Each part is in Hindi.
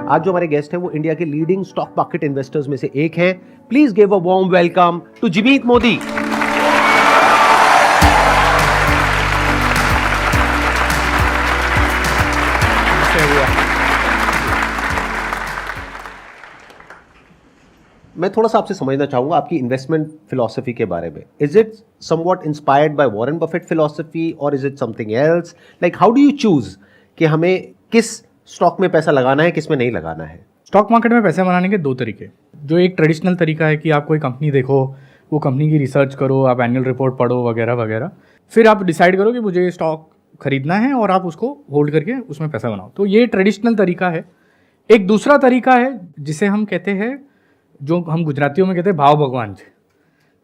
आज जो हमारे गेस्ट हैं वो इंडिया के लीडिंग स्टॉक मार्केट इन्वेस्टर्स में से एक हैं। Please give a warm welcome to Jimeet Modi. मैं थोड़ा सा आपसे समझना चाहूंगा आपकी इन्वेस्टमेंट फिलॉसफी के बारे में। Is it somewhat inspired by Warren Buffett philosophy और is it something else? Like how do you choose कि हमें किस स्टॉक में पैसा लगाना है, किस में नहीं लगाना है? स्टॉक मार्केट में पैसे बनाने के दो तरीके। जो एक ट्रेडिशनल तरीका है कि आप कोई कंपनी देखो, वो कंपनी की रिसर्च करो, आप एनुअल रिपोर्ट पढ़ो वगैरह वगैरह, फिर आप डिसाइड करो कि मुझे स्टॉक खरीदना है और आप उसको होल्ड करके उसमें पैसा बनाओ। तो ये ट्रेडिशनल तरीका है। एक दूसरा तरीका है जिसे हम कहते हैं, जो हम गुजरातियों में कहते हैं भाव भगवान जी।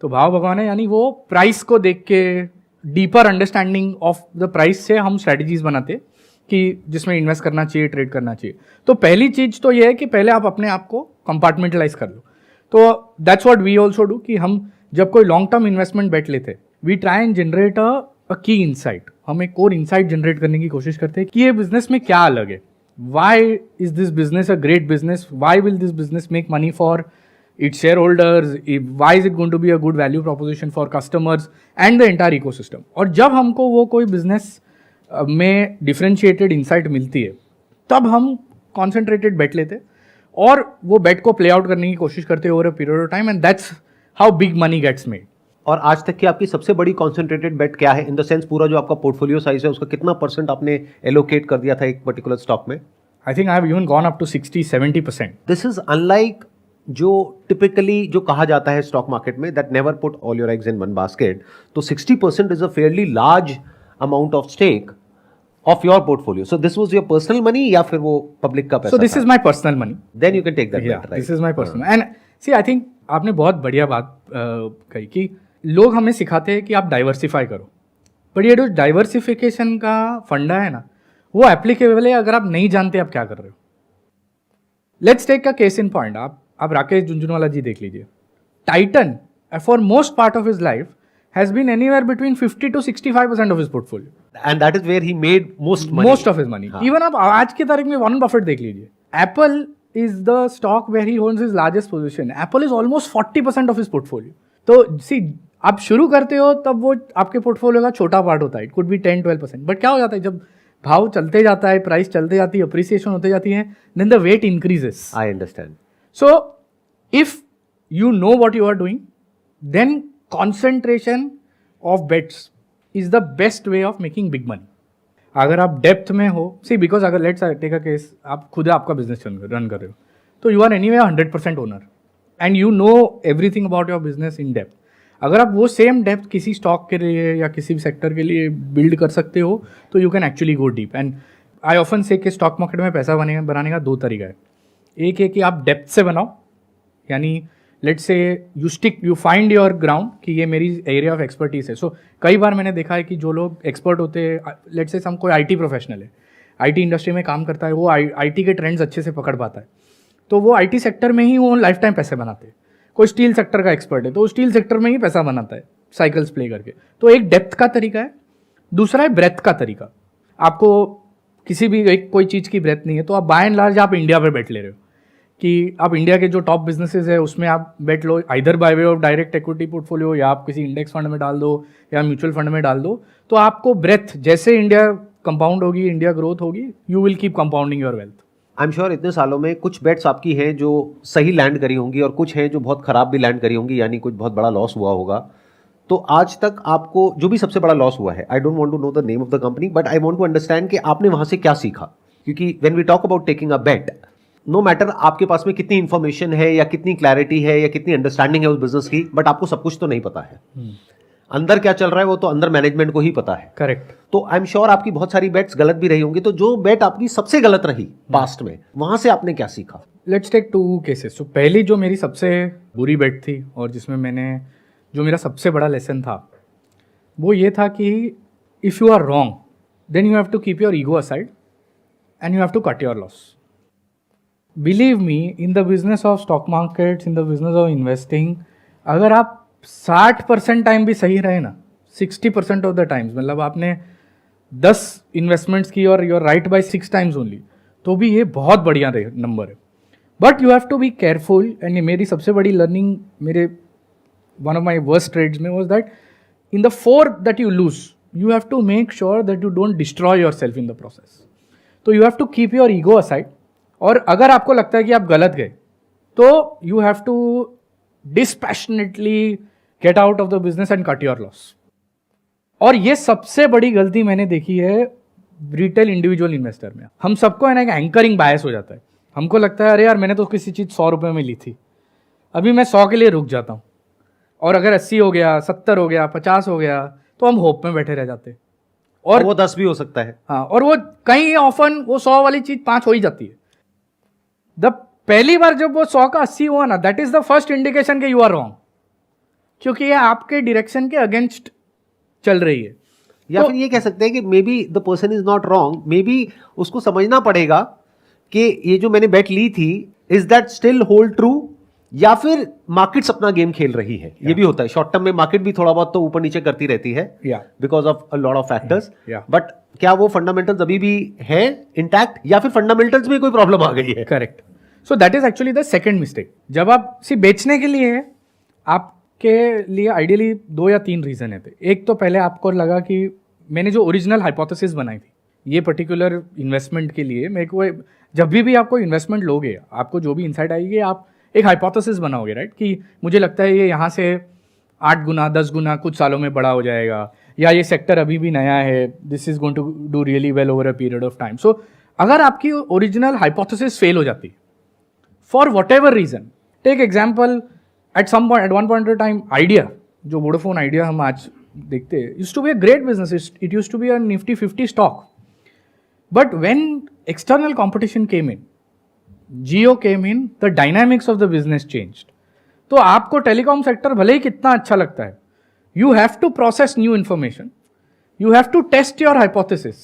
तो भाव भगवान है, यानी वो प्राइस को देख के deeper understanding of the price से हम स्ट्रैटेजीज बनाते कि जिसमें इन्वेस्ट करना चाहिए, ट्रेड करना चाहिए। तो पहली चीज तो ये है कि पहले आप अपने आप को कंपार्टमेंटलाइज कर लो। तो that's what we also do कि हम जब कोई लॉन्ग टर्म इन्वेस्टमेंट बेट लेते, we try and generate a key insight. हम एक कोर इनसाइट जनरेट करने की कोशिश करते हैं कि ये बिजनेस में क्या अलग है। Why is this business a great business? Why will this business make money for its shareholders? Why is it going to be a good value proposition for customers and the entire ecosystem? और जब हमको वो कोई बिजनेस में डिफरेंशिएटेड इंसाइट मिलती है, तब हम कॉन्सेंट्रेटेड बेट लेते और वो बेट को प्ले आउट करने की कोशिश करते over a period of time, and that's how big money gets made. और आज तक की आपकी सबसे बड़ी कॉन्सेंट्रेटेड बेट क्या है? इन द सेंस पूरा जो आपका पोर्टफोलियो साइज है उसका कितना परसेंट आपने एलोकेट कर दिया था एक पर्टिकुलर स्टॉक में? I think I have even gone up to 60-70%। This is unlike जो टिपिकली जो कहा जाता है स्टॉक मार्केट में, that never put all your eggs in one basket. तो 60% is a fairly large amount of stake of your portfolio. So this was your personal money या फिर वो पब्लिक का पैसा? So this is my personal money. Then you can take that bat, right? This is my personal. And see, I think आपने बहुत बढ़िया बात कही कि लोग हमें सिखाते हैं कि आप डाइवर्सिफाई करो, बट ये जो डाइवर्सिफिकेशन का फंडा है ना, वो एप्लीकेबल है अगर आप नहीं जानते आप क्या कर रहे हो। Let's take a case in point. आप राकेश झुंझुनवाला जी देख लीजिए। Titan for most part of his life has been anywhere between 50 to 65% of his portfolio, and that is where he made most of his money. Even आप आज की तारीख में वॉरेन बफेट देख लीजिए। Apple is the stock where he holds his largest position. Apple is almost 40% of his portfolio. तो सी, आप शुरू करते हो तब वो आपके पोर्टफोलियो का छोटा पार्ट होता है, इट कुड बी 10-12%, बट क्या हो जाता है जब भाव चलते जाता है, प्राइस चलते जाती है, अप्रिसिएशन होते जाती है, then the weight increases. I understand. So, if you know what you are doing, then concentration of bets is the best way of making big money. अगर आप डेप्थ में हो, सी बिकॉज अगर लेट्स टेक अ केस, आप खुद आपका बिजनेस रन कर रहे हो, तो you are anyway 100% owner and you know everything about your business in depth. अगर आप वो सेम डेप्थ किसी स्टॉक के लिए या किसी भी सेक्टर के लिए बिल्ड कर सकते हो, तो you can actually go deep. And I often से कि स्टॉक मार्केट में पैसा बनाने का दो तरीका है। एक है कि आप डेप्थ से बनाओ, यानी let's say you find your ground कि ये मेरी एरिया ऑफ एक्सपर्टीज है। सो कई बार मैंने देखा है कि जो लोग एक्सपर्ट होते हैं, लेट्स से हम कोई आईटी प्रोफेशनल है, आईटी इंडस्ट्री में काम करता है, वो आईटी के ट्रेंड्स अच्छे से पकड़ पाता है, तो वो आईटी सेक्टर में ही वो लाइफ टाइम पैसे बनाते हैं। कोई स्टील सेक्टर का एक्सपर्ट है तो वो स्टील सेक्टर में ही पैसा बनाता है साइकिल्स प्ले करके। तो एक डेप्थ का तरीका है, दूसरा है ब्रेथ का तरीका। आपको किसी भी कोई चीज़ की ब्रेथ नहीं है, तो आप बाय एंड लार्ज आप इंडिया पर बैठ ले रहे हो कि आप इंडिया के जो टॉप बिजनेसेस है उसमें आप बेट लो, either by way of direct equity portfolio, या आप किसी इंडेक्स फंड में डाल दो या म्यूचुअल फंड में डाल दो। तो आपको ब्रेथ, जैसे इंडिया कंपाउंड होगी, इंडिया ग्रोथ होगी, you will keep compounding your wealth. I am sure इतने सालों में कुछ बेट्स आपकी हैं जो सही लैंड करी होंगी और कुछ हैं जो बहुत खराब भी लैंड करी होंगी, यानी कुछ बहुत बड़ा लॉस हुआ होगा। तो आज तक आपको जो भी सबसे बड़ा लॉस हुआ है, I don't want to know the name of the company, but I want to understand कि आपने वहां से क्या सीखा। क्योंकि when we talk about taking a bet, no matter आपके पास में कितनी इंफॉर्मेशन है या कितनी क्लैरिटी है या कितनी अंडरस्टैंडिंग है उस बिजनेस की, बट आपको सब कुछ तो नहीं पता है। अंदर क्या चल रहा है वो तो अंदर मैनेजमेंट को ही पता है। करेक्ट। तो आई एम श्योर आपकी बहुत सारी बेट्स गलत भी रही होंगी। तो जो बेट आपकी सबसे गलत रही पास्ट में, वहां से आपने क्या सीखा? Let's take 2 cases. तो पहली जो मेरी सबसे बुरी बेट थी और जिसमें जो मेरा सबसे बड़ा लेसन था, वो ये था कि if you are wrong then you have to keep your ego aside and you have to cut your loss. Believe me, in the business of stock markets, in the business of investing, अगर आप 60% टाइम भी सही रहे ना, 60% ऑफ द टाइम्स, मतलब आपने 10 इन्वेस्टमेंट्स की और you're right by 6 times only, तो भी ये बहुत बढ़िया नंबर है. But you have to be careful. And मेरी सबसे बड़ी लर्निंग मेरे one of my worst trades में was that in the 4 that you lose you have to make sure that you don't destroy yourself in the process. तो you have to keep your ego aside. और अगर आपको लगता है कि आप गलत गए तो you have to dispassionately get out of the business and cut your loss. और ये सबसे बड़ी गलती मैंने देखी है रिटेल इंडिविजुअल इन्वेस्टर में. हम सबको है ना एक एंकरिंग बायस हो जाता है. हमको लगता है अरे यार मैंने तो किसी चीज़ 100 रुपये में ली थी, अभी मैं 100 के लिए रुक जाता हूँ, और अगर 80 हो गया, 70 हो गया, 50 हो गया तो हम होप में बैठे रह जाते. और वो 10 भी हो सकता है. हाँ, और वो कहीं ऑफन वो 100 वाली चीज 5 हो ही जाती है. पहली बार जब वो 100 का 80 हुआ ना, that is the first indication कि यू आर रॉन्ग, क्योंकि ये आपके डायरेक्शन के अगेंस्ट चल रही है. या फिर ये कह सकते हैं कि may be the person is not wrong, may be उसको समझना पड़ेगा कि ये जो मैंने बेट ली थी is that still hold true, या फिर मार्केट्स अपना गेम खेल रही है. ये भी होता है शॉर्ट टर्म में, मार्केट भी थोड़ा बहुत तो ऊपर नीचे करती रहती है because of a lot of factors. But क्या वो फंडामेंटल्स अभी भी है इंटैक्ट, या फिर फंडामेंटल्स में कोई प्रॉब्लम आ गई है? Correct. So that is actually the second mistake. जब आप सिर्फ बेचने के लिए है, आपके लिए आइडियली 2 या 3 रीजन है. एक तो पहले आपको लगा कि मैंने जो ओरिजिनल हाइपोथेसिस बनाई थी ये पर्टिकुलर इन्वेस्टमेंट के लिए, मेरे को जब भी आपको इन्वेस्टमेंट लोगे, आपको जो भी इंसाइट आएगी, आप एक हाइपोथेसिस बनाओगे, राइट, कि मुझे लगता है ये यहाँ से 8 गुना 10 गुना कुछ सालों में बड़ा हो जाएगा, या ये सेक्टर अभी भी नया है, this is going to do really well over a period of time. So अगर आपकी ओरिजिनल हाइपोथेसिस फेल हो जाती है for whatever reason, take example at one point of time Idea, जो वोडाफोन आइडिया हम आज देखते हैं, used to be a great business, it used to be a Nifty 50 stock. But when external competition came in, Jio came in, the dynamics of the business changed. तो आपको टेलीकॉम सेक्टर भले ही कितना अच्छा लगता है, you have to process new information, you have to test your hypothesis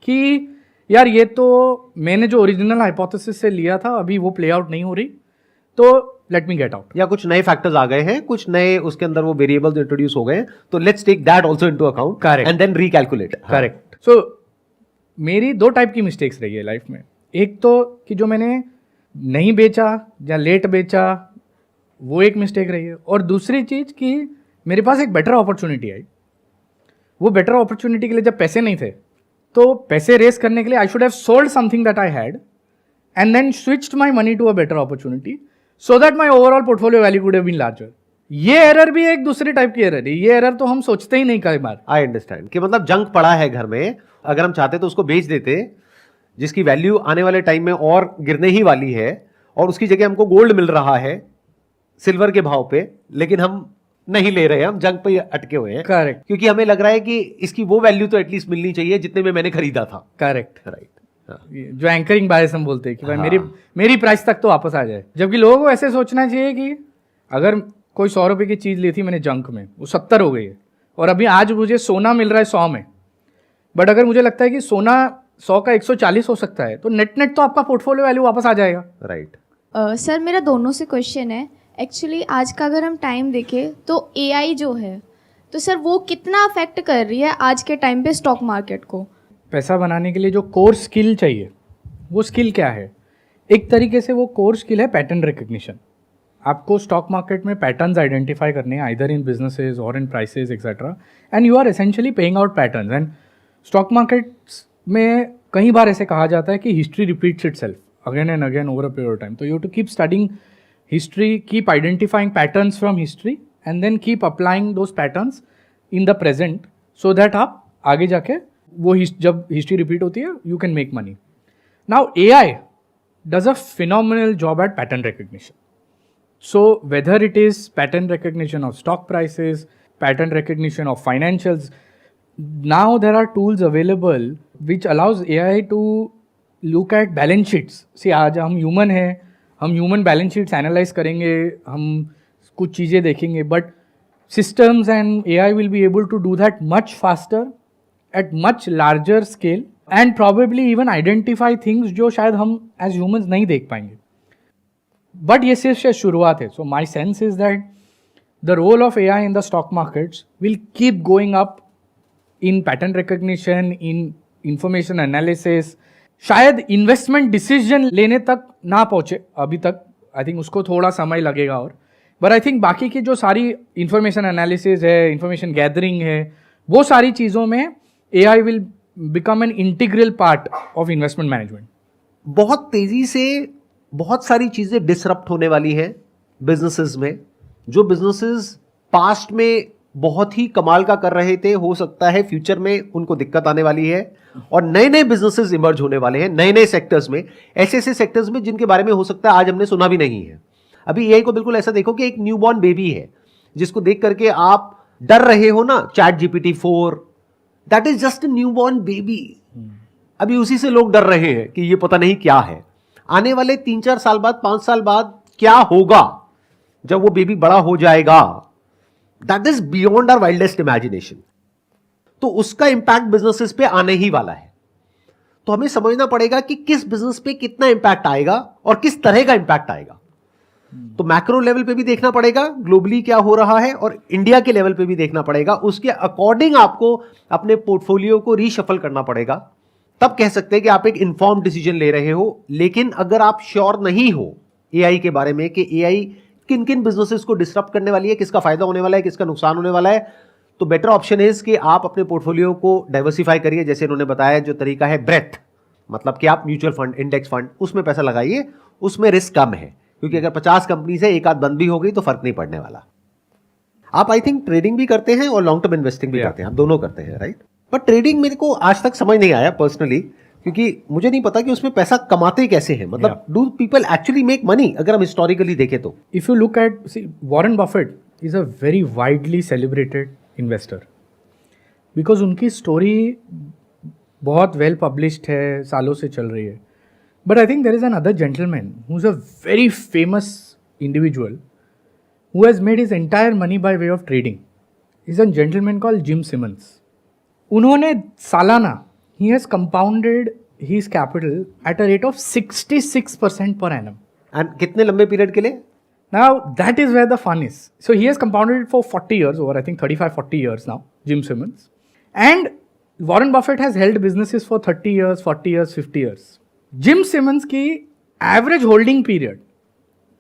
कि यार ये तो मैंने जो ओरिजिनल हाइपोथेसिस से लिया था अभी वो प्ले आउट नहीं हो रही, तो लेट मी गेट आउट. या कुछ नए फैक्टर्स आ गए हैं, कुछ नए उसके अंदर वो वेरिएबल्स इंट्रोड्यूस हो गए हैं, तो let's take that also into account. Correct. And then recalculate. Correct. So मेरी 2 टाइप की मिस्टेक्स रही है लाइफ में. एक तो कि जो मैंने नहीं बेचा या लेट बेचा, वो एक मिस्टेक रही है. और दूसरी चीज़ कि मेरे पास एक बेटर अपॉर्चुनिटी आई. वो बेटर अपॉर्चुनिटी के लिए जब पैसे नहीं थे, तो पैसे रेस करने के लिए I should have sold something that I had and then switched my money to a better opportunity so that my overall portfolio value could have been larger. ये एरर भी एक दूसरी टाइप की एरर है. ये एरर तो हम सोचते ही नहीं कई बार. आई अंडरस्टैंड कि मतलब जंक पड़ा है घर में, अगर हम चाहते तो उसको बेच देते, जिसकी वैल्यू आने वाले टाइम में और गिरने ही वाली है, और उसकी जगह हमको गोल्ड मिल रहा है सिल्वर के भाव पे, लेकिन हम नहीं ले रहे हैं, हम जंक पे अटके हुए हैं. करेक्ट. क्योंकि हमें लग रहा है कि इसकी वो वैल्यू तो एटलीस्ट मिलनी चाहिए जितने में मैंने खरीदा था. करेक्ट. राइट. जो एंकरिंग बायस हम बोलते हैं कि भाई मेरी प्राइस तक तो वापस आ जाए. जबकि लोगों को ऐसे सोचना चाहिए कि अगर कोई 100 रुपये की चीज़ ली थी मैंने जंक में, वो 70 हो गई है, और अभी आज मुझे सोना मिल रहा है 100 में, बट अगर मुझे लगता है कि सोना 100 का 140 हो सकता है, तो नेट तो आपका पोर्टफोलियो वैल्यू वापस आ जाएगा. राइट. सर मेरा दोनों से क्वेश्चन है. एक्चुअली आज का अगर हम टाइम देखें तो एआई जो है, तो सर वो कितना अफेक्ट कर रही है आज के टाइम पे स्टॉक मार्केट को? पैसा बनाने के लिए जो कोर स्किल चाहिए, वो स्किल क्या है? एक तरीके से वो कोर स्किल है पैटर्न रिकग्निशन. आपको स्टॉक मार्केट में पैटर्न्स आइडेंटिफाई करने हैं, आइदर इन बिजनेसेस और in prices etcetera, and you are essentially paying out patterns. And stock markets में कई बार ऐसे कहा जाता है कि history repeats itself again and again over a period of time. So you have to keep studying history, keep identifying patterns from history, and then keep applying those patterns in the present so that आप आगे जाके वो जब history repeat होती है, you can make money. Now AI does a phenomenal job at pattern recognition. So whether it is pattern recognition of stock prices, pattern recognition of financials, now there are tools available which allows AI to look at balance sheets. See, आज हम ह्यूमन हैं, हम ह्यूमन बैलेंस शीट्स एनालाइज करेंगे, हम कुछ चीज़ें देखेंगे, but systems and AI will be able to do that much faster at much larger scale and probably even identify things जो शायद हम एज ह्यूमन्स नहीं देख पाएंगे. बट ये सिर्फ शुरुआत है. So my sense is that the role of AI in the stock markets will keep going up in pattern recognition, in information analysis, शायद इन्वेस्टमेंट डिसीजन लेने तक ना पहुंचे अभी तक, आई थिंक उसको थोड़ा समय लगेगा और, बट आई थिंक बाकी की जो सारी इंफॉर्मेशन एनालिसिस है, इंफॉर्मेशन गैदरिंग है, वो सारी चीज़ों में AI will become an integral part of investment management. बहुत तेजी से बहुत सारी चीजें डिसरप्ट होने वाली हैं बिजनेसेस में। जो बिजनेसेस पास्ट में बहुत ही कमाल का कर रहे थे, हो सकता है फ्यूचर में उनको दिक्कत आने वाली है, और नए नए बिजनेसेस इमर्ज होने वाले हैं नए नए सेक्टर्स में, ऐसे ऐसे सेक्टर्स में जिनके बारे में हो सकता है आज हमने सुना भी नहीं है। अभी AI को बिल्कुल ऐसा देखो कि एक न्यूबॉर्न बेबी है जिसको देख करके आप डर रहे हो ना, ChatGPT 4, that is just newborn baby. अभी उसी से लोग डर रहे हैं कि ये पता नहीं क्या है। आने वाले 3-4 साल बाद, 5 साल बाद क्या होगा जब वो बेबी बड़ा हो जाएगा, that is beyond our wildest imagination. तो उसका इंपैक्ट बिजनेसेस पे आने ही वाला है। तो हमें समझना पड़ेगा कि किस बिजनेस पे कितना इंपैक्ट आएगा और किस तरह का इंपैक्ट आएगा। तो मैक्रो लेवल पे भी देखना पड़ेगा ग्लोबली क्या हो रहा है, और इंडिया के लेवल पे भी देखना पड़ेगा। उसके अकॉर्डिंग आपको अपने पोर्टफोलियो को रीशफल करना पड़ेगा। तब कह सकते हैं कि आप एक इन्फॉर्म डिसीजन ले रहे हो। लेकिन अगर आप श्योर नहीं हो AI के बारे में कि AI किन किन बिजनेसेस को डिसरप्ट करने वाली है, किसका फायदा होने वाला है, किसका नुकसान होने वाला है, तो बेटर ऑप्शन इज कि आप अपने पोर्टफोलियो को डाइवर्सिफाई करिए। जैसे इन्होंने बताया, जो तरीका है ब्रेथ, मतलब कि आप म्यूचुअल फंड, इंडेक्स फंड, उसमें पैसा लगाइए, उसमें रिस्क कम है, क्योंकि अगर 50 कंपनीज है, एक आध बंद भी हो गई तो फर्क नहीं पड़ने वाला। आप आई थिंक ट्रेडिंग भी करते हैं और लॉन्ग टर्म इन्वेस्टिंग भी करते हैं, आप दोनों करते हैं, राइट? बट ट्रेडिंग मेरे को आज तक समझ नहीं आया पर्सनली, क्योंकि मुझे नहीं पता कि उसमें पैसा कमाते कैसे हैं। मतलब do people actually make money, अगर हम हिस्टोरिकली देखें तो? If you look at, see, Warren Buffett is a very widely celebrated investor because उनकी स्टोरी बहुत वेल पब्लिश्ड है, सालों से चल रही है। But I think there is another gentleman who is a very famous individual who has made his entire money by way of trading. He's a gentleman called Jim Simmons. उन्होंने सालाना he has compounded his capital at a rate of 66% per annum. And कितने लंबे पीरियड के लिए? Now, that is where the fun is. So, he has compounded it for 40 years, over I think 35-40 years now, Jim Simmons. And Warren Buffett has held businesses for 30 years, 40 years, 50 years. Jim Simmons की एवरेज होल्डिंग पीरियड,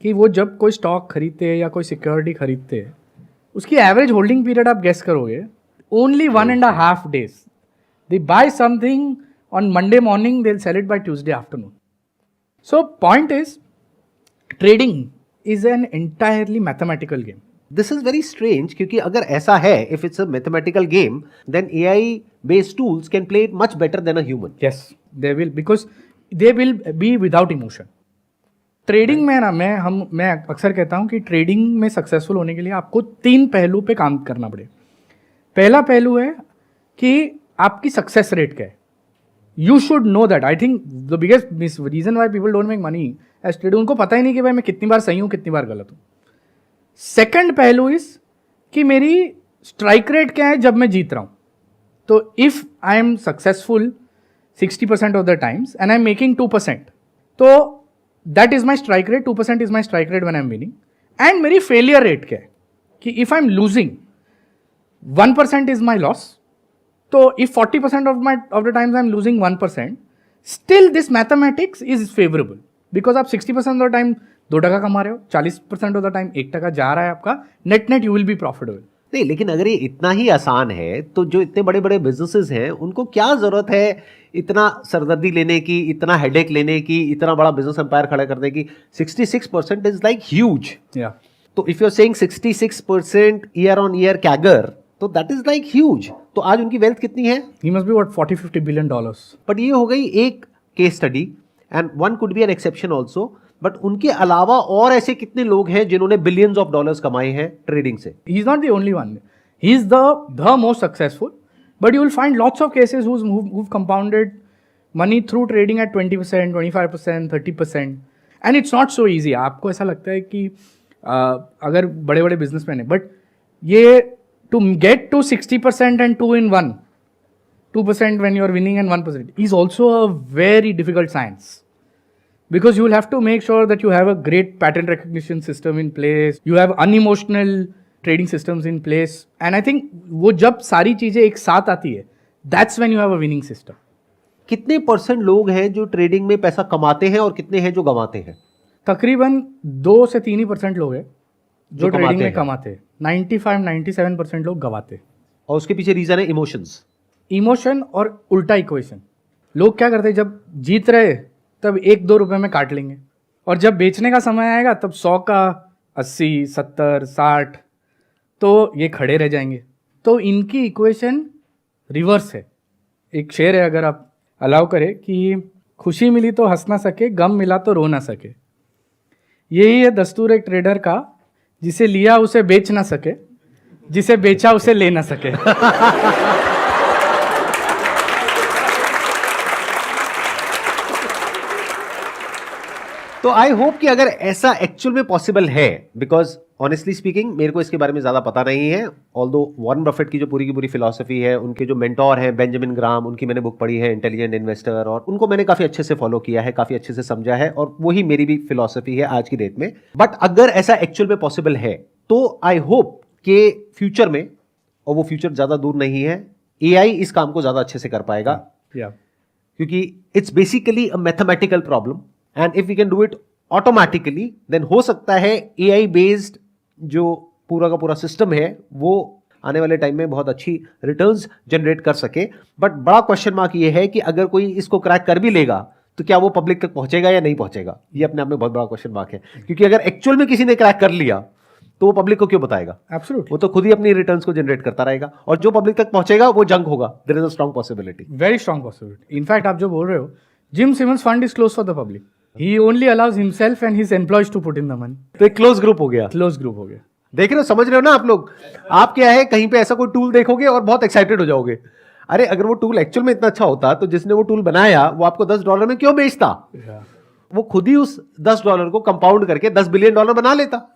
कि वो जब कोई स्टॉक खरीदते हैं या कोई सिक्योरिटी खरीदते हैं, उसकी एवरेज होल्डिंग पीरियड आप गेस करोगे, only 1.5 days. They buy something on Monday morning, they'll sell it by Tuesday afternoon. So, point is, trading is an entirely mathematical game. This is very strange, क्योंकि अगर ऐसा है, if it's a mathematical game, then AI based tools can play it much better than a human. Yes, they will, because they will be without emotion. Trading में ना, मैं अक्सर कहता हूँ कि ट्रेडिंग में सक्सेसफुल होने के लिए आपको 3 पहलू पे काम करना पड़े। पहला पहलू है कि आपकी सक्सेस रेट क्या है। You should know that. I think the biggest reason why people don't make money as trader, उनको पता ही नहीं कि भाई मैं कितनी बार सही हूँ, कितनी बार गलत हूँ। सेकंड पहलू इज कि मेरी स्ट्राइक रेट क्या है जब मैं जीत रहा हूँ। तो if I am successful 60% of the times and I am making 2%, तो that is my strike rate, 2% is my strike rate when I am winning. And मेरी फेलियर रेट क्या है, कि if I am losing 1% is my loss. तो if 40% of the times I'm losing 1%, still this mathematics is favorable because आप 60% of the time 2 टका कमा रहे हो, 40% of the time 1 टका जा रहा है आपका, net you will be profitable. नहीं, लेकिन अगर ये इतना ही आसान है तो जो इतने बड़े बड़े बिजनेसेस हैं उनको क्या जरूरत है इतना सरदर्दी लेने की, इतना हेडेक लेने की, इतना बड़ा बिजनेस एम्पायर खड़ा करने की? 66% इज लाइक ह्यूज। तो if you are saying 66% year on year CAGR, तो दैट इज लाइक ह्यूज। तो आज उनकी वेल्थ कितनी है? He must be what, $40-50 billion. But ये हो गई एक case study, and one could be an exception also. But उनके अलावा और ऐसे कितने लोग हैं जिन्होंने बिलियंस ऑफ डॉलर्स कमाए हैं ट्रेडिंग से? He is not the only one. He is the most successful. But you will find lots of cases who've compounded money through trading at 20%, 25%, 30%. And it's not so easy. आपको ऐसा लगता है कि अगर बड़े बड़े बिजनेसमैन है, बट ये to get to 60% and 2 in 1, 2% when you are winning and 1% is also a very difficult science, because you will have to make sure that you have a great pattern recognition system in place, you have unemotional trading systems in place, and I think वो जब सारी चीजें एक साथ आती है, that's when you have a winning system. कितने % लोग हैं जो ट्रेडिंग में पैसा कमाते हैं और कितने हैं जो गंवाते हैं? तकरीबन 2 से 3% लोग हैं जो ट्रेडिंग कमाते में हैं। कमाते हैं, 95-97% लोग गवाते हैं। और उसके पीछे रीजन है इमोशंस। इमोशन और उल्टा इक्वेशन। लोग क्या करते हैं, जब जीत रहे तब 1-2 रुपए में काट लेंगे, और जब बेचने का समय आएगा तब 100 का 80, 70, 60, तो ये खड़े रह जाएंगे। तो इनकी इक्वेशन रिवर्स है। एक शेर है, अगर आप अलाउ करें, कि खुशी मिली तो हंस ना सके, गम मिला तो रो ना सके। यही है दस्तूर एक ट्रेडर का, जिसे लिया उसे बेच ना सके, जिसे बेचा उसे ले ना सके। तो आई होप कि अगर ऐसा एक्चुअल में पॉसिबल है, बिकॉज ऑनेस्टली स्पीकिंग मेरे को इसके बारे में ज़्यादा पता नहीं है, ऑल्दो वॉरेन बफेट की जो पूरी की पूरी फिलॉसफी है, उनके जो मेंटोर हैं बेंजामिन ग्राम, उनकी मैंने बुक पढ़ी है इंटेलिजेंट इन्वेस्टर, और उनको मैंने काफ़ी अच्छे से फॉलो किया है, काफ़ी अच्छे से समझा है, और वही मेरी भी फिलॉसफी है आज की डेट में। बट अगर ऐसा एक्चुअल में पॉसिबल है तो आई होप कि फ्यूचर में, और वो फ्यूचर ज़्यादा दूर नहीं है, AI इस काम को ज़्यादा अच्छे से कर पाएगा, क्योंकि it's basically a mathematical problem, and if we can do it automatically then हो सकता है AI बेस्ड जो पूरा का पूरा सिस्टम है वो आने वाले टाइम में बहुत अच्छी रिटर्न्स जनरेट कर सके। बट बड़ा क्वेश्चन मार्क ये है कि अगर कोई इसको क्रैक कर भी लेगा तो क्या वो पब्लिक तक पहुंचेगा या नहीं पहुंचेगा, ये अपने आप में बहुत बड़ा क्वेश्चन मार्क है। क्योंकि अगर एक्चुअल में किसी ने क्रैक कर लिया तो वो पब्लिक को क्यों बताएगा? एब्सोल्युटली, वो तो खुद ही अपनी रिटर्न्स को जनरेट करता रहेगा, और जो पब्लिक तक पहुंचेगा वो जंक होगा। There is a strong possibility, very strong possibility. In fact आप जो बोल रहे हो, Jim Simons fund is close for the public, he only allows himself and his employees to put in the money. तो एक क्लोज ग्रुप हो गया, क्लोज ग्रुप हो गया। देख रहे हो, समझ रहे हो ना आप लोग? आप क्या है, कहीं पे ऐसा कोई टूल देखोगे और बहुत एक्साइटेड हो जाओगे। अरे अगर वो टूल एक्चुअल में इतना अच्छा होता तो जिसने वो टूल बनाया वो आपको $10 में क्यों बेचता? वो खुद ही उस $10 को कंपाउंड करके $10 बिलियन बना लेता।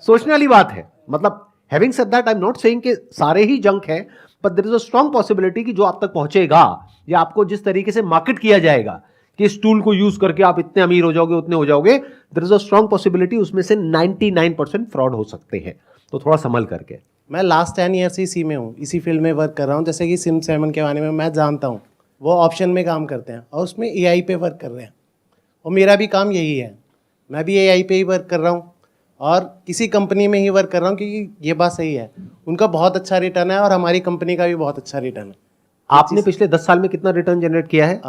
सोचने वाली बात है। मतलब having said that, I am not saying कि सारे ही जंक है, but there is a strong possibility कि जो आप तक पहुंचेगा या आपको जिस तरीके से मार्केट किया जाएगा कि इस टूल को यूज करके आप इतने अमीर हो जाओगे, उतने हो जाओगे, there is a strong possibility उसमें से 99% फ्रॉड हो सकते हैं। तो थोड़ा संभल करके। मैं लास्ट 10 ईयर से इसी में हूँ, इसी फील्ड में वर्क कर रहा हूँ। जैसे कि सिम 7 के बारे में मैं जानता हूँ, वो ऑप्शन में काम करते हैं और उसमें AI पे वर्क कर रहे हैं, और मेरा भी काम यही है। मैं भी AI पे ही वर्क कर रहा हूँ और किसी कंपनी में ही वर्क कर रहा हूँ, क्योंकि ये बात सही है, उनका बहुत अच्छा रिटर्न है और हमारी कंपनी का भी बहुत अच्छा रिटर्न है। आपने पिछले 10 साल में कितना रिटर्न जनरेट किया है?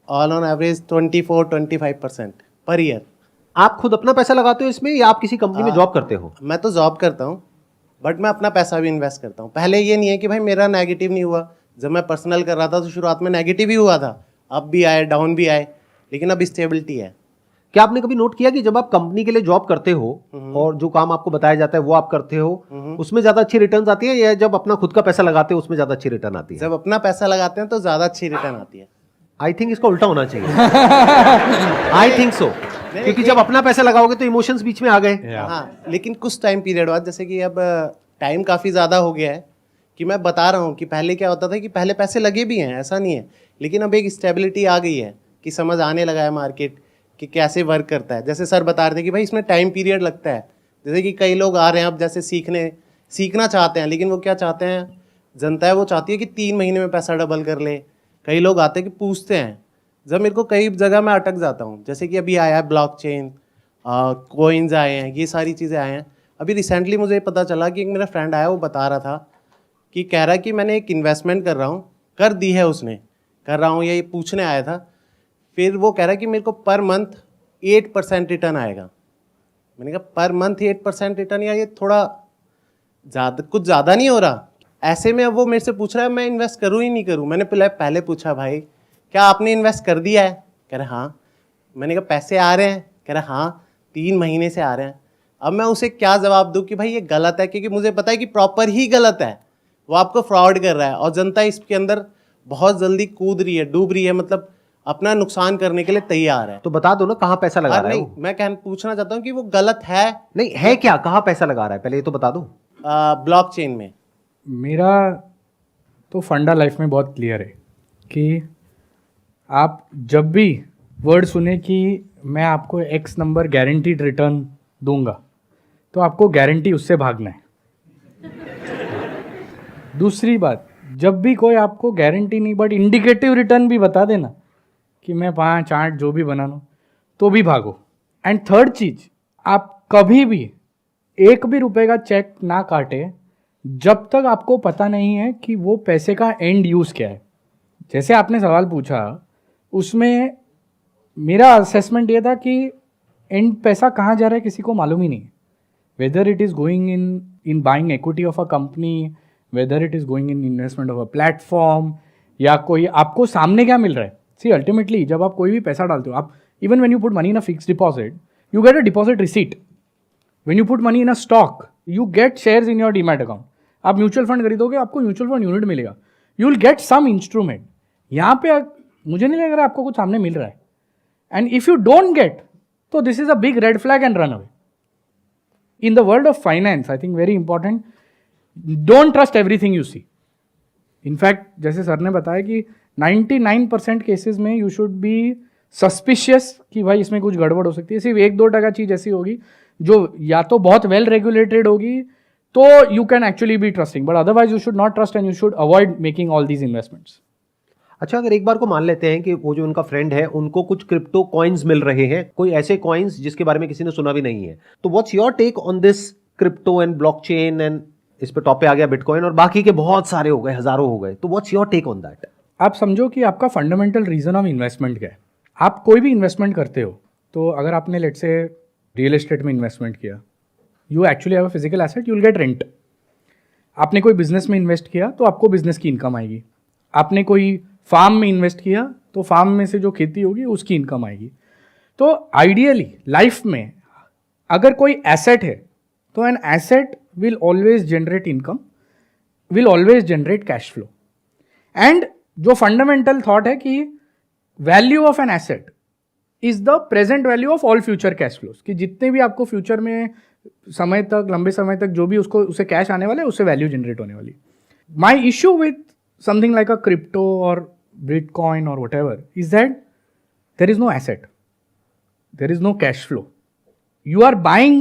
All on average 24-25% per year. आप खुद अपना पैसा लगाते हो इसमें या आप किसी कंपनी में जॉब करते हो? मैं तो जॉब करता हूँ, बट मैं अपना पैसा भी इन्वेस्ट करता हूँ। पहले ये नहीं है कि भाई मेरा नेगेटिव नहीं हुआ। जब मैं पर्सनल कर रहा था तो शुरुआत में नेगेटिव ही हुआ था, अप भी आए डाउन भी आए, लेकिन अब स्टेबिलिटी है। क्या आपने कभी नोट किया कि जब आप कंपनी के लिए जॉब करते हो और जो काम आपको बताया जाता है वो आप करते हो, उसमें ज्यादा अच्छी रिटर्न्स आती है, या जब अपना खुद का पैसा लगाते हो उसमें ज्यादा अच्छी रिटर्न आती है? जब अपना पैसा लगाते हैं तो ज़्यादा अच्छी रिटर्न आती है। आई थिंक इसका उल्टा होना चाहिए। आई थिंक सो, क्योंकि जब अपना पैसा लगाओगे तो इमोशंस बीच में आ गए। हाँ, लेकिन कुछ टाइम पीरियड बाद, जैसे कि अब टाइम काफ़ी ज़्यादा हो गया है, कि मैं बता रहा हूँ कि पहले क्या होता था कि पहले पैसे लगे भी हैं, ऐसा नहीं है, लेकिन अब एक स्टेबिलिटी आ गई है कि समझ आने लगा है मार्केट कि कैसे वर्क करता है। जैसे सर बता रहे थे कि भाई इसमें टाइम पीरियड लगता है। जैसे कि कई लोग आ रहे हैं अब, जैसे सीखना चाहते हैं, लेकिन वो क्या चाहते हैं, जनता है वो चाहती है कि 3 महीने में पैसा डबल कर ले। कई लोग आते हैं कि पूछते हैं, जब मेरे को कई जगह मैं अटक जाता हूँ। जैसे कि अभी आया है ब्लॉकचेन, कोइंस आए हैं, ये सारी चीज़ें आए हैं। अभी रिसेंटली मुझे पता चला कि एक मेरा फ्रेंड आया, वो बता रहा था कि कह रहा है कि मैंने एक इन्वेस्टमेंट कर रहा हूँ, कर दी है उसने, कर रहा हूँ, ये पूछने आया था। फिर वो कह रहा है कि मेरे को पर मंथ 8% रिटर्न आएगा। मैंने कहा पर मंथ 8% रिटर्न, या ये थोड़ा ज़्यादा, कुछ ज़्यादा नहीं हो रहा? ऐसे में अब वो मेरे से पूछ रहा है मैं इन्वेस्ट करूँ ही नहीं करूँ। मैंने पहले पूछा, भाई क्या आपने इन्वेस्ट कर दिया है? कह रहा हाँ। मैंने कहा पैसे आ रहे हैं? कह रहा हाँ, 3 महीने से आ रहे हैं। अब मैं उसे क्या जवाब दूँ कि भाई ये गलत है, क्योंकि मुझे पता है कि प्रॉपर ही गलत है, वो आपको फ्रॉड कर रहा है, और जनता इसके अंदर बहुत जल्दी कूद रही है, डूब रही है, मतलब अपना नुकसान करने के लिए तैयार है। तो बता दो ना कहाँ पैसा लगा रहा है नहीं, वो? मैं पूछना चाहता हूँ कि वो गलत है। नहीं है क्या, कहाँ पैसा लगा रहा है, पहले ये तो बता दो। ब्लॉकचेन में। मेरा तो फंडा लाइफ में बहुत क्लियर है कि आप जब भी वर्ड सुने कि मैं आपको X नंबर गारंटीड रिटर्न दूंगा, तो आपको गारंटी उससे भागना है। दूसरी बात, जब भी कोई आपको गारंटी नहीं बट इंडिकेटिव रिटर्न भी बता देना कि मैं 5-8 जो भी बना लूँ, तो भी भागो। एंड थर्ड चीज, आप कभी भी एक भी रुपए का चेक ना काटे जब तक आपको पता नहीं है कि वो पैसे का एंड यूज क्या है। जैसे आपने सवाल पूछा, उसमें मेरा असेसमेंट ये था कि एंड पैसा कहाँ जा रहा है किसी को मालूम ही नहीं है। Whether it is going in buying equity of a company, whether it is going in investment of a platform, या कोई आपको सामने क्या मिल रहा है। सी अल्टीमेटली जब आप कोई भी पैसा डालते हो, आप even when you put money in a fixed deposit you get a deposit receipt. When you put money in a stock you get shares in your demat account. आप म्यूचुअल फंड खरीदोगे, आपको म्यूचुअल फंड यूनिट मिलेगा, you will get some instrument. यहाँ पे मुझे नहीं लग रहा आपको कुछ सामने मिल रहा है। And if you don't get, तो this is a big red flag and run away. In the world of finance I think very important, don't trust everything you see. In fact जैसे सर ने बताया कि 99% केसेस में यू शुड बी सस्पिशियस कि भाई इसमें कुछ गड़बड़ हो सकती है। सिर्फ 1-2% चीज ऐसी होगी जो या तो बहुत वेल रेगुलेटेड होगी, तो you can actually be trusting, but otherwise you should not trust and you should avoid making all these investments. अच्छा, अगर एक बार को मान लेते हैं कि वो जो उनका फ्रेंड है उनको कुछ क्रिप्टो कॉइन्स मिल रहे हैं, कोई ऐसे कॉइन्स जिसके बारे में किसी ने सुना भी नहीं है, तो what's your take on this crypto and blockchain and इस पे टॉप पे आ गया बिटकॉइन और बाकी के बहुत सारे हो गए, हजारों हो गए, तो what's your take on that? आप समझो कि आपका फंडामेंटल रीजन ऑफ इन्वेस्टमेंट क्या है। आप कोई भी इन्वेस्टमेंट करते हो, तो अगर आपने लेट से रियल एस्टेट में इन्वेस्टमेंट किया, you actually have a physical asset, you will gate rent. आपने कोई बिजनेस में इन्वेस्ट किया तो आपको बिजनेस की इनकम आएगी। आपने कोई फार्म में इन्वेस्ट किया तो फार्म में से जो खेती होगी उसकी इनकम आएगी। तो आइडियली लाइफ में अगर कोई एसेट है तो an asset will always generate income, will always generate cash flow. And जो फंडामेंटल थॉट है कि value of an asset is the present value of all future cash flows, कि जितने भी आपको फ्यूचर में समय तक, लंबे समय तक जो भी उसे कैश आने वाला है, उससे वैल्यू जनरेट होने वाली। My issue with something like a crypto or Bitcoin or whatever is that there is no asset, there is no cash flow. You are buying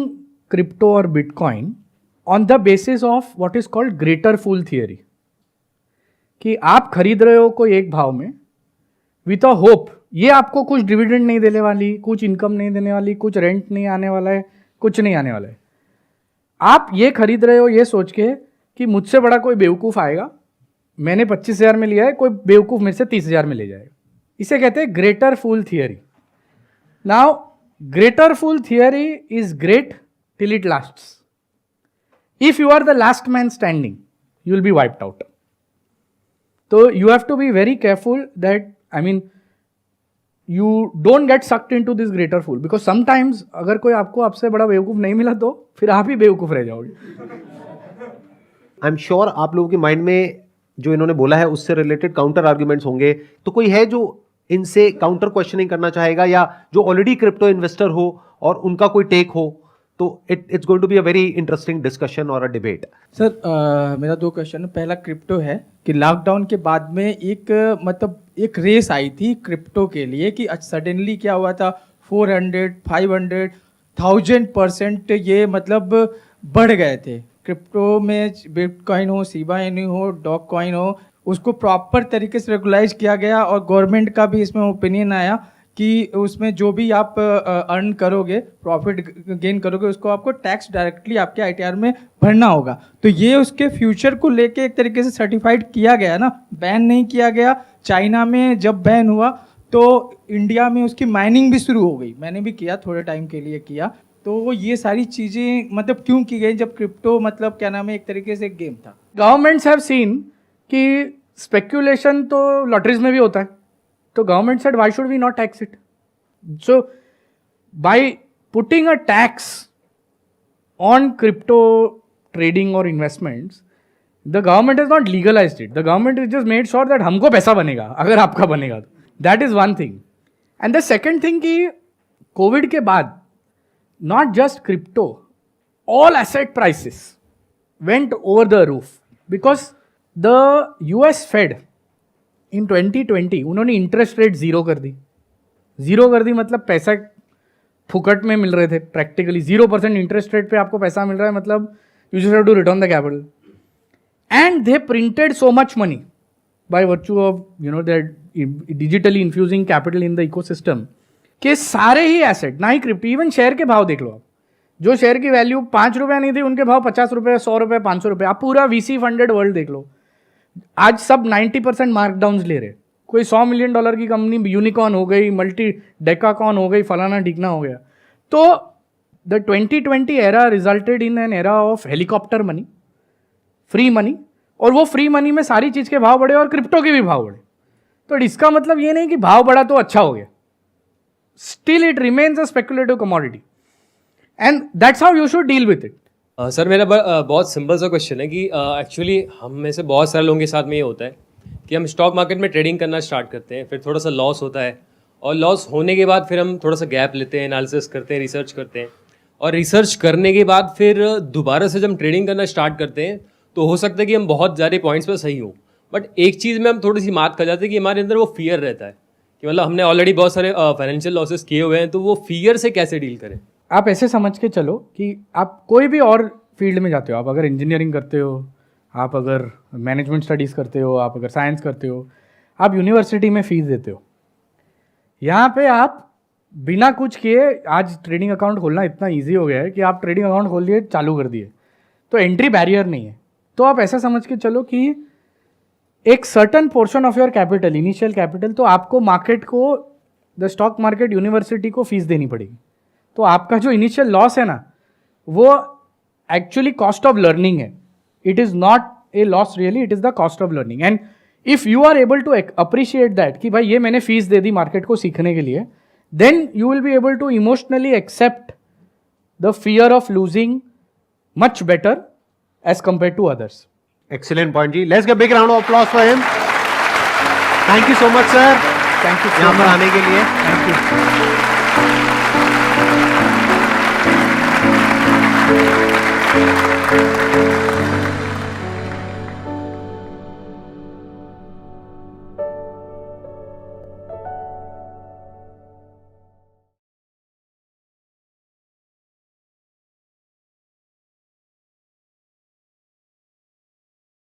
crypto or Bitcoin on the basis of what is called greater fool theory, कि आप खरीद रहे हो कोई एक भाव में विथ अ होप ये आपको कुछ डिविडेंड नहीं देने वाली, कुछ इनकम नहीं देने वाली, कुछ रेंट नहीं आने वाला है, कुछ नहीं आने वाला है। आप ये खरीद रहे हो ये सोच के कि मुझसे बड़ा कोई बेवकूफ़ आएगा, मैंने 25,000 में लिया है, कोई बेवकूफ मेरे से 30,000 में ले जाएगा। इसे कहते हैं greater fool theory. Now greater fool theory is great till it lasts. If you are the last man standing you will be wiped out. तो you have to be very careful that, I mean, you don't get sucked into this greater fool, because sometimes अगर कोई आपको आपसे बड़ा बेवकूफ नहीं मिला तो फिर आप ही बेवकूफ रह जाओगे। आई एम श्योर आप लोगों के माइंड में जो इन्होंने बोला है उससे रिलेटेड काउंटर आर्ग्यूमेंट्स होंगे, तो कोई है जो इनसे काउंटर क्वेश्चनिंग करना चाहेगा या जो ऑलरेडी क्रिप्टो इन्वेस्टर हो और उनका कोई टेक हो, तो it's going to be a very interesting discussion और अ डिबेट। सर मेरा 2 क्वेश्चन है। पहला क्रिप्टो है कि लॉकडाउन के बाद में एक रेस आई थी क्रिप्टो के लिए कि सडनली क्या हुआ था, 400, 500, 1000% ये बढ़ गए थे। क्रिप्टो में बिटकॉइन हो, शिबा इनू हो, डॉग कॉइन हो, उसको प्रॉपर तरीके से रेगुलाइज किया गया और गवर्नमेंट का भी इसमें ओपिनियन आया कि उसमें जो भी आप अर्न करोगे, प्रॉफिट गेन करोगे, उसको आपको टैक्स डायरेक्टली आपके आईटीआर में भरना होगा। तो ये उसके फ्यूचर को लेके एक तरीके से सर्टिफाइड किया गया ना, बैन नहीं किया गया। चाइना में जब बैन हुआ तो इंडिया में उसकी माइनिंग भी शुरू हो गई। मैंने भी किया, थोड़े टाइम के लिए किया। तो ये सारी चीज़ें क्यों की गई जब क्रिप्टो क्या नाम है, एक तरीके से एक गेम था। गवर्नमेंट्स हैव सीन कि स्पेक्यूलेशन तो लॉटरीज में भी होता है, तो government said why should we not tax it. So by putting a tax on crypto trading और investments, the government has not legalised it, the government is just made sure that हमको पैसा बनेगा अगर आपका बनेगा तो। That is one thing. And the second thing कि कोविड के बाद not just crypto, all asset prices went over the roof because the US Fed in 2020 उन्होंने इंटरेस्ट रेट जीरो कर दी। जीरो कर दी मतलब पैसा फुकट में मिल रहे थे, प्रैक्टिकली 0% इंटरेस्ट रेट पे आपको पैसा मिल रहा है, मतलब you just have to return the capital. and they printed so much money by virtue of they're digitally infusing capital in the ecosystem कि सारे ही एसेट, ना ही क्रिप्टो, इवन शेयर के भाव देख लो आप, जो शेयर की वैल्यू 5 रुपये नहीं थी उनके भाव 50 रुपये, 100 रुपये, 500 रुपये. आप पूरा VC फंडेड वर्ल्ड देख लो, आज सब 90% मार्कडाउन्स ले रहे. कोई $100 मिलियन की कंपनी यूनिकॉर्न हो गई, मल्टी डेकाकॉन हो गई, फलाना ढिकना हो गया. तो the 2020 era resulted in an era of helicopter money, free money, और वो फ्री मनी में सारी चीज़ के भाव बढ़े और क्रिप्टो के भी भाव बढ़े. तो इसका मतलब ये नहीं कि भाव बढ़ा तो अच्छा हो गया. Still it remains a speculative commodity and that's how you should deal with it. Sir मेरा बहुत सिंपल सा क्वेश्चन है कि एक्चुअली हम में से बहुत सारे लोगों के साथ में ये होता है कि हम स्टॉक मार्केट में ट्रेडिंग करना स्टार्ट करते हैं, फिर थोड़ा सा लॉस होता है, और लॉस होने के बाद फिर हम थोड़ा सा गैप लेते हैं, एनालिसिस करते हैं, रिसर्च करते हैं, और रिसर्च करने के बाद फिर दोबारा से जब हम ट्रेडिंग करना स्टार्ट करते हैं तो हो सकता है कि हम बहुत ज़्यादा पॉइंट्स पर सही हों, बट एक चीज़ में हम थोड़ी सी मात खा जाते हैं कि हमारे अंदर वो फियर रहता है कि मतलब हमने ऑलरेडी बहुत सारे फाइनेंशियल लॉसेस किए हुए हैं, तो वो फियर से कैसे डील करें. आप ऐसे समझ के चलो कि आप कोई भी और फील्ड में जाते हो, आप अगर इंजीनियरिंग करते हो, आप अगर मैनेजमेंट स्टडीज़ करते हो, आप अगर साइंस करते हो, आप यूनिवर्सिटी में फीस देते हो. यहाँ पे आप बिना कुछ किए, आज ट्रेडिंग अकाउंट खोलना इतना ईजी हो गया है कि आप ट्रेडिंग अकाउंट खोल दिए, चालू कर दिए, तो एंट्री बैरियर नहीं है. तो आप ऐसा समझ के चलो कि एक certain portion of your capital, initial capital, तो आपको मार्केट को, द स्टॉक मार्केट यूनिवर्सिटी को फीस देनी पड़ेगी. तो आपका जो इनिशियल लॉस है ना, वो एक्चुअली कॉस्ट ऑफ लर्निंग है. It is not a loss really, it is the cost of learning. And if you are able to appreciate that कि भाई ये मैंने फीस दे दी मार्केट को सीखने के लिए, then you will be able to emotionally accept the fear of losing much better as compare to others. Excellent point, जी. Let's give a big round of applause for him. Thank you so much, sir. Thank you यहाँ पर आने के लिए. Thank you.